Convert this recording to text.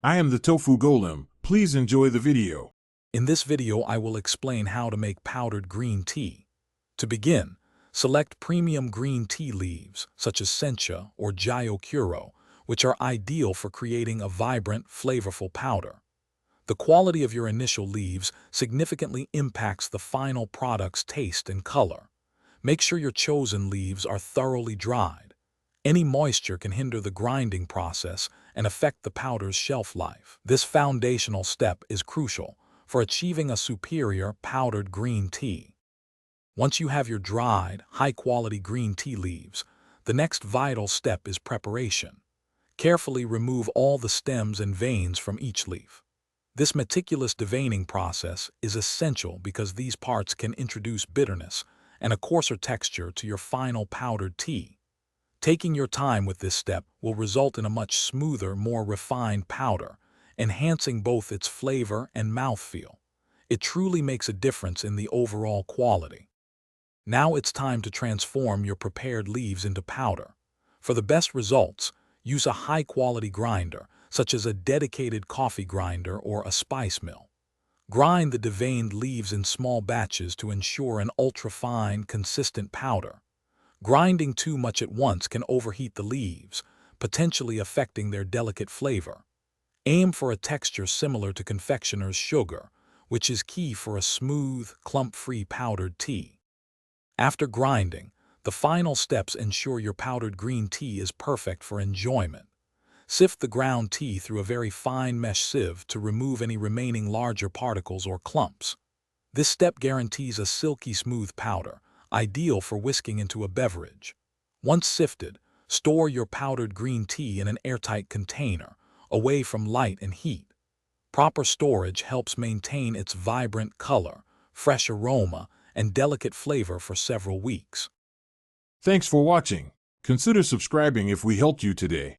I am the Tofu Golem. Please enjoy the video. In this video, I will explain how to make powdered green tea. To begin, select premium green tea leaves, such as sencha or gyokuro, which are ideal for creating a vibrant, flavorful powder. The quality of your initial leaves significantly impacts the final product's taste and color. Make sure your chosen leaves are thoroughly dried. Any moisture can hinder the grinding process and affect the powder's shelf life. This foundational step is crucial for achieving a superior powdered green tea. Once you have your dried, high-quality green tea leaves, the next vital step is preparation. Carefully remove all the stems and veins from each leaf. This meticulous deveining process is essential because these parts can introduce bitterness and a coarser texture to your final powdered tea. Taking your time with this step will result in a much smoother, more refined powder, enhancing both its flavor and mouthfeel. It truly makes a difference in the overall quality. Now it's time to transform your prepared leaves into powder. For the best results, use a high-quality grinder, such as a dedicated coffee grinder or a spice mill. Grind the deveined leaves in small batches to ensure an ultra-fine, consistent powder. Grinding too much at once can overheat the leaves, potentially affecting their delicate flavor. Aim for a texture similar to confectioner's sugar, which is key for a smooth, clump-free powdered tea. After grinding, the final steps ensure your powdered green tea is perfect for enjoyment. Sift the ground tea through a very fine mesh sieve to remove any remaining larger particles or clumps. This step guarantees a silky smooth powder, ideal for whisking into a beverage. Once sifted, store your powdered green tea in an airtight container, away from light and heat. Proper storage helps maintain its vibrant color, fresh aroma, and delicate flavor for several weeks. Thanks for watching. Consider subscribing if we helped you today.